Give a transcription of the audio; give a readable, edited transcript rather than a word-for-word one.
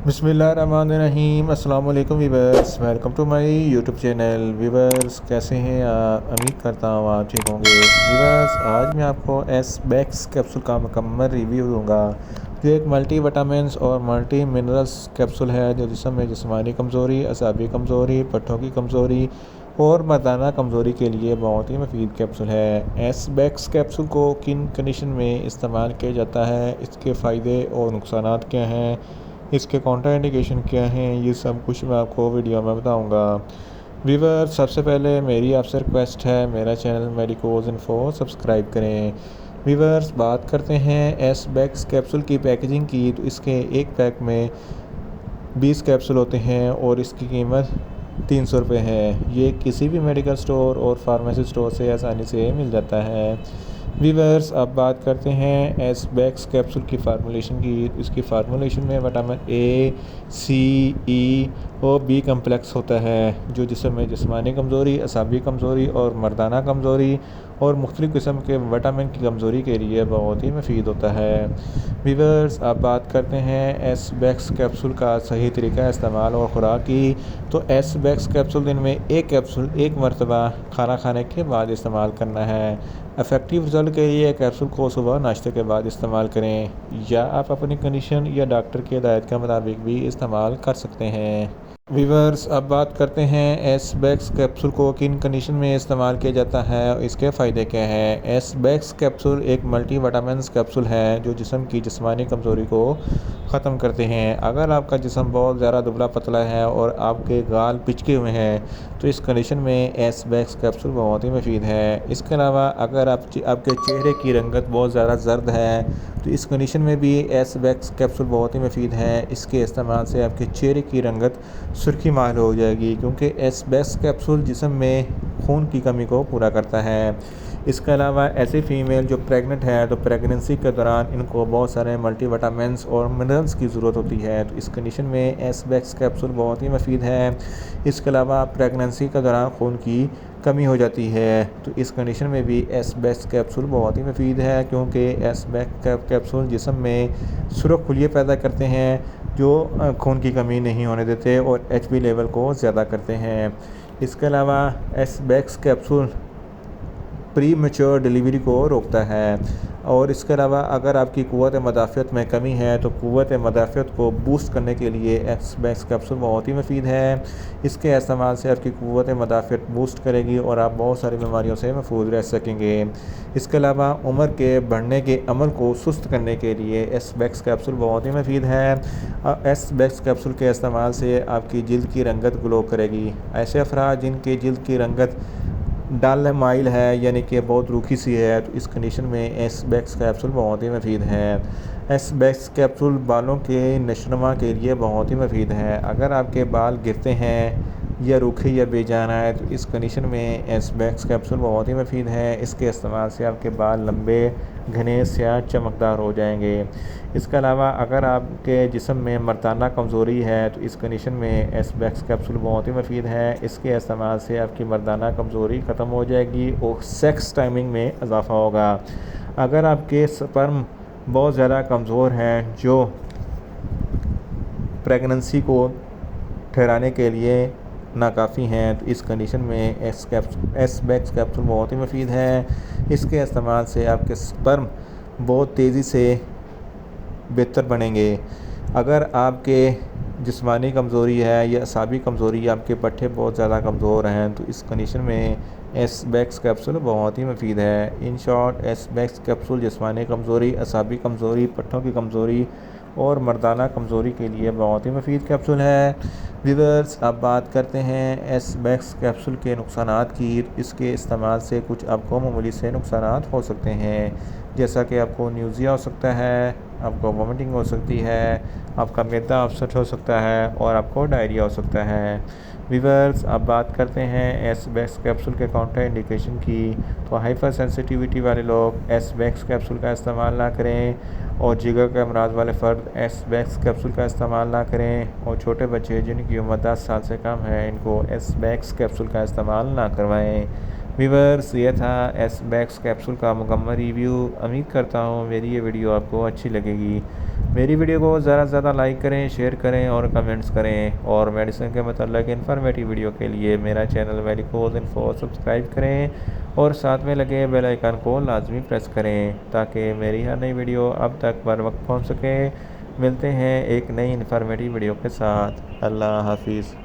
बिस्मिल्लाहिर्रहमानिर्रहीम। अस्सलाम वालेकुम viewers, welcome to my YouTube channel. Viewers कैसे हैं आप? उम्मीद करता हूँ आप ठीक होंगे। वीवर्स आज मैं आपको एस बैक्स कैप्सूल का मुकम्मल रिव्यू दूंगा जो एक मल्टी विटामिन्स और मल्टी मिनरल्स कैप्सूल है जो जिस्म में जिस्मानी कमज़ोरी, असाबी कमज़ोरी, पट्ठों की कमज़ोरी और मर्दाना कमज़ोरी के लिए बहुत ही मुफीद कैप्सूल है। एस बैक्स कैप्सूल को किन कंडीशन में इस्तेमाल किया जाता है, इसके फ़ायदे और नुकसान क्या हैं, इसके काउंटर इंडिकेशन क्या हैं, ये सब कुछ मैं आपको वीडियो में बताऊंगा। वीवर सबसे पहले मेरी आपसे रिक्वेस्ट है, मेरा चैनल मेडिकोज इन्फो सब्सक्राइब करें। वीवर्स बात करते हैं एस बैक्स कैप्सूल की पैकेजिंग की, तो इसके एक पैक में 20 कैप्सूल होते हैं और इसकी कीमत 300 रुपये है। ये किसी भी मेडिकल स्टोर और फार्मेसी स्टोर से आसानी से मिल जाता है। वीवर्स अब बात करते हैं एस बैक्स कैप्सूल की फार्मूलेशन की। इसकी फार्मूलेशन में विटामिन ए, सी, ई और बी कम्प्लेक्स होता है जो जिस्म में जिस्मानी कमज़ोरी, असाबी कमज़ोरी और मर्दाना कमज़ोरी और मुख्तलिफ़ किस्म के विटामिन की कमज़ोरी के लिए बहुत ही मुफीद होता है। वीवर्स अब बात करते हैं एस बैक्स कैप्सूल का सही तरीका इस्तेमाल और ख़ुराक की। तो एस बैक्स कैप्सूल दिन में एक कैप्सूल एक मरतबा खाना खाने के बाद इस्तेमाल करना है। इफ़ेक्टिव रिज़ल्ट के लिए कैप्सूल को सुबह नाश्ते के बाद इस्तेमाल करें या आप अपनी कंडीशन या डॉक्टर की हिदायत के मुताबिक भी इस्तेमाल कर सकते हैं। वीवर्स अब बात करते हैं एस बैक्स कैप्सूल को किन कंडीशन में इस्तेमाल किया जाता है और इसके फ़ायदे क्या हैं। एस बैक्स कैप्सूल एक मल्टी विटामिन्स कैप्सूल है जो जिस्म की जिस्मानी कमज़ोरी को ख़त्म करते हैं। अगर आपका जिस्म बहुत ज़्यादा दुबला पतला है और आपके गाल पिचके हुए हैं तो इस कंडीशन में एस बैक्स कैप्सूल बहुत ही मुफीद है। इसके अलावा अगर आपके चेहरे की रंगत बहुत ज़्यादा जर्द है तो इस कंडीशन में भी एस बैक्स कैप्सूल बहुत ही मुफीद है। इसके इस्तेमाल से आपके चेहरे की रंगत सुर्खी माल हो जाएगी क्योंकि एस बैक्स कैप्सूल जिस्म में खून की कमी को पूरा करता है। इसके अलावा ऐसी फ़ीमेल जो प्रेग्नेंट है तो प्रेगनेंसी के दौरान इनको बहुत सारे मल्टी विटामिन्स और मिनरल्स की ज़रूरत होती है, तो इस कंडीशन में एस बैक्स कैप्सूल बहुत ही मुफीद है। इसके अलावा प्रेगनेंसी के दौरान खून की कमी हो जाती है तो इस कंडीशन में भी एस बैक्स कैप्सूल बहुत ही मुफीद है क्योंकि एस बैक्स कैप्सूल जिस्म में सुरख खुलिये पैदा करते हैं जो खून की कमी नहीं होने देते और एचबी लेवल को ज़्यादा करते हैं। इसके अलावा एस बैक्स कैप्सूल प्री मैच्योर डिलीवरी को रोकता है और इसके अलावा अगर आपकी क़ुव्वत मदाफ़ियत में कमी है तो क़ुव्वत मदाफ़ियत को बूस्ट करने के लिए एस बैक्स कैप्सूल बहुत ही मुफीद है। इसके इस्तेमाल से आपकी क़ुव्वत मदाफ़ियत बूस्ट करेगी और आप बहुत सारी बीमारियों से महफूज रह सकेंगे। इसके अलावा उम्र के बढ़ने के अमल को सुस्त करने के लिए एस बैक्स कैप्सूल बहुत ही मुफीद है। एस बैक्स कैप्सूल के इस्तेमाल से आपकी जिल्द की रंगत ग्लो करेगी। ऐसे अफराद जिनकी जिल्द की रंगत डल माइल है यानी कि बहुत रूखी सी है तो इस कंडीशन में एस बैक्स कैप्सूल बहुत ही मुफीद है। एस बैक्स कैप्सूल बालों के नशोनुमा के लिए बहुत ही मुफीद है। अगर आपके बाल गिरते हैं या रूखे या बेजान है तो इस कंडीशन में एस बैक्स कैप्सूल बहुत ही मुफीद है। इसके इस्तेमाल से आपके बाल लंबे, घने, स्याह, चमकदार हो जाएंगे। इसके अलावा अगर आपके जिस्म में मर्दाना कमज़ोरी है तो इस कंडीशन में एस बैक्स कैप्सूल बहुत ही मुफीद है। इसके इस्तेमाल से आपकी मर्दाना कमज़ोरी ख़त्म हो जाएगी और सेक्स टाइमिंग में इजाफ़ा होगा। अगर आपके स्पर्म बहुत ज़्यादा कमज़ोर हैं जो प्रेगनेंसी को ठहराने के लिए नाकाफ़ी हैं तो इस कंडीशन में एस बैक्स कैप्सूल बहुत ही मुफीद है। इसके इस्तेमाल से आपके स्पर्म बहुत तेज़ी से बेहतर बनेंगे। अगर आपके जिस्मानी कमज़ोरी है या असाबी कमज़ोरी, आपके पट्ठे बहुत ज़्यादा कमज़ोर हैं तो इस कंडीशन में एस बैक्स कैप्सूल बहुत ही मुफीद है। इन शॉर्ट एस बैक्स कैप्सूल जिस्मानी कमज़ोरी, असाबी कमज़ोरी, पट्ठों की कमज़ोरी और मर्दाना कमज़ोरी के लिए बहुत ही मुफीद कैप्सूल है। व्यूअर्स अब बात करते हैं एस बैक्स कैप्सूल के नुकसानात की। इसके इस्तेमाल से कुछ आपको मामूली से नुकसानात हो सकते हैं, जैसा कि आपको न्यूज़िया हो सकता है, आपको वोमिटिंग हो सकती है, आपका मैदा अपसेट हो सकता है और आपको डायरिया हो सकता है। व्यूअर्स अब बात करते हैं एस बैक्स कैप्सूल के काउंटर इंडिकेशन की। तो हाइपर सेंसिटिविटी वाले लोग एस बैक्स कैप्सूल का इस्तेमाल ना करें और जिगर के अमराज वाले फ़र्द एस बैक्स कैप्सूल का इस्तेमाल ना करें और छोटे बच्चे जिनकी उम्र 10 साल से कम है इनको एस बैक्स कैप्सूल का इस्तेमाल ना करवाएं। व्यूअर्स ये था एस बैक्स कैप्सूल का मुकम्मल रिव्यू। उम्मीद करता हूँ मेरी ये वीडियो आपको अच्छी लगेगी। मेरी वीडियो को ज़्यादा से ज़्यादा लाइक करें, शेयर करें और कमेंट्स करें। और मेडिसिन के मतलब इन्फॉर्मेटिव वीडियो के लिए मेरा चैनल मेडिकोज इन्फो सब्सक्राइब करें और साथ में लगे बेल आइकन को लाजमी प्रेस करें ताकि मेरी हर नई वीडियो अब तक बर वक्त पहुँच सके। मिलते हैं एक नई इन्फॉर्मेटिव वीडियो के साथ। अल्लाह हाफिज़।